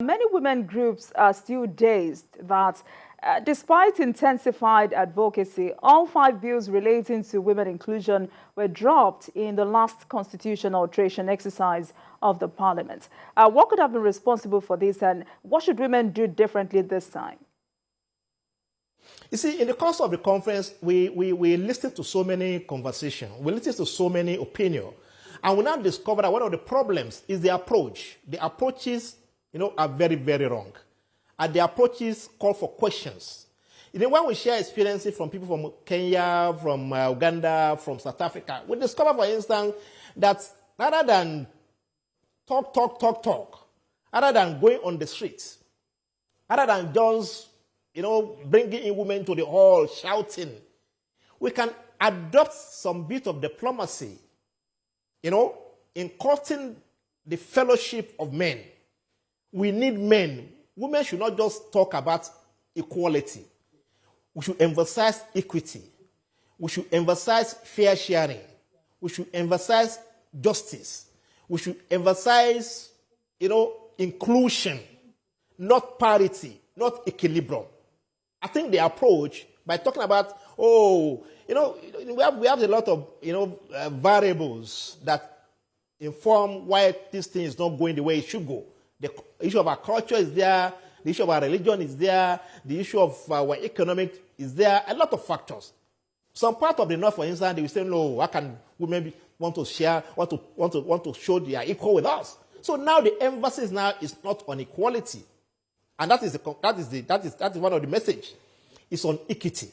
Many women groups are still dazed that despite intensified advocacy, all 5 bills relating to women inclusion were dropped in the last constitutional alteration exercise of the parliament. What could have been responsible for this, and what should women do differently this time? You see, in the course of the conference, we listened to so many conversations, we listened to so many opinions, and we now discovered that one of the problems is the approach. The approaches, are very, very wrong. And the approaches call for questions. When we share experiences from people from Kenya, from Uganda, from South Africa, we discover, for instance, that rather than talk, rather than going on the streets, rather than just, bringing in women to the hall, shouting, we can adopt some bit of diplomacy, in courting the fellowship of men. We need men. Women should not just talk about equality. We should emphasize equity. We should emphasize fair sharing. We should emphasize justice. We should emphasize, inclusion, not parity, not equilibrium. I think the approach, by talking about, we have a lot of, variables that inform why this thing is not going the way it should go. The issue of our culture is there. The issue of our religion is there. The issue of our economic is there. A lot of factors. Some part of the North, for instance, they will say, no, how can women want to share, want to show they are equal with us? So now the emphasis now is not on equality. And that is one of the message. It's on equity.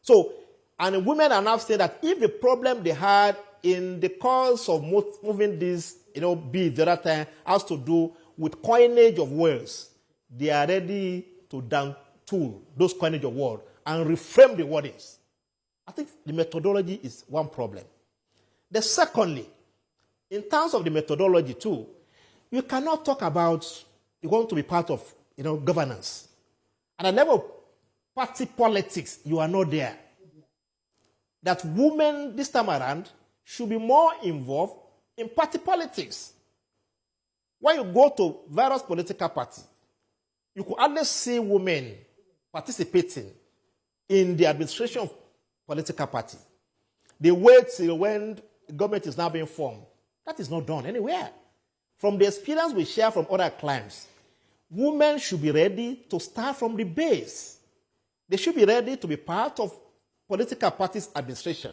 So, and women are now saying that if the problem they had in the course of moving this, bill the other time has to do with coinage of words, they are ready to down tool those coinage of words and reframe the wordings. I think the methodology is one problem. Secondly, in terms of the methodology too, you cannot talk about you want to be part of governance. At a level of party politics, you are not there. That women this time around should be more involved in party politics. When you go to various political parties, you could hardly see women participating in the administration of political party. They wait till when the government is now being formed. That is not done anywhere. From the experience we share from other climes, women should be ready to start from the base. They should be ready to be part of political parties' administration.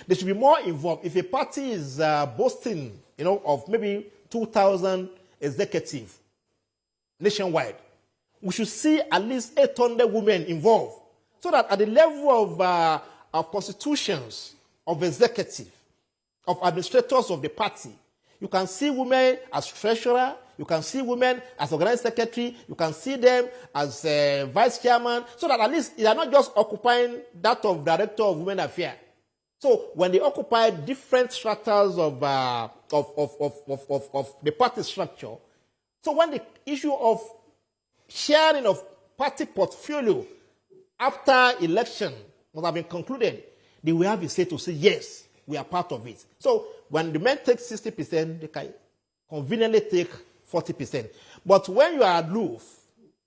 They should be more involved. If a party is boasting, of maybe 2,000 executives nationwide, we should see at least 800 women involved, so that at the level of constitutions, of executive, of administrators of the party, you can see women as treasurer, you can see women as organizing secretary, you can see them as vice chairman, so that at least they are not just occupying that of director of women affairs. So when they occupy different stratas of the party structure, so when the issue of sharing of party portfolio after election must have been concluded, they will have a say to say, yes, we are part of it. So when the men take 60%, they can conveniently take 40%. But when you are aloof,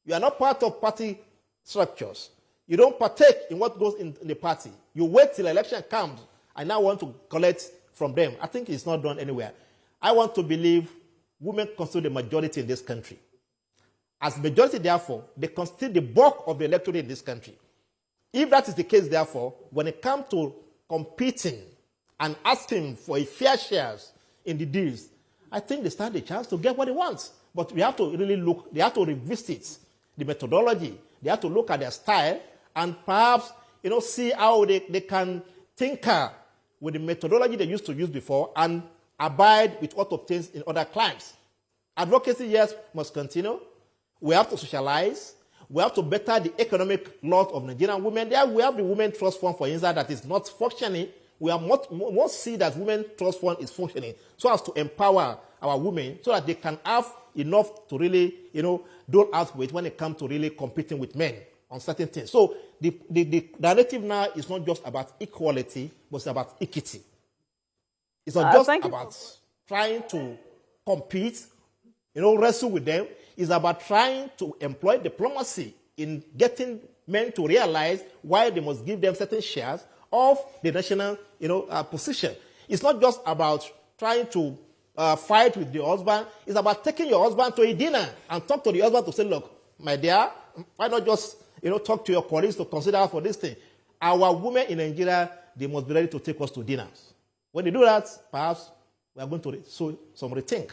you are not part of party structures, you don't partake in what goes in the party. You wait till election comes and now want to collect from them. I think it's not done anywhere. I want to believe women constitute the majority in this country. As majority, therefore, they constitute the bulk of the electorate in this country. If that is the case, therefore, when it comes to competing and asking for a fair shares in the deals, I think they stand a chance to get what they want. But we have to really look, they have to revisit the methodology. They have to look at their style and perhaps, see how they can tinker with the methodology they used to use before and abide with what obtains in other climes. Advocacy, yes, must continue. We have to socialize. We have to better the economic lot of Nigerian women. There we have the Women Trust Fund, for instance, that is not functioning. We must see that Women Trust Fund is functioning so as to empower our women so that they can have enough to really, dole out with when it comes to really competing with men on certain things. So the narrative now is not just about equality, but it's about equity. It's not just about trying to compete, wrestle with them. It's about trying to employ diplomacy in getting men to realize why they must give them certain shares of the national, position. It's not just about trying to fight with the husband. It's about taking your husband to a dinner and talk to the husband to say, look, my dear, why not just, talk to your colleagues to consider for this thing? Our women in Nigeria, they must be ready to take us to dinners. When they do that, perhaps we are going to show some rethink.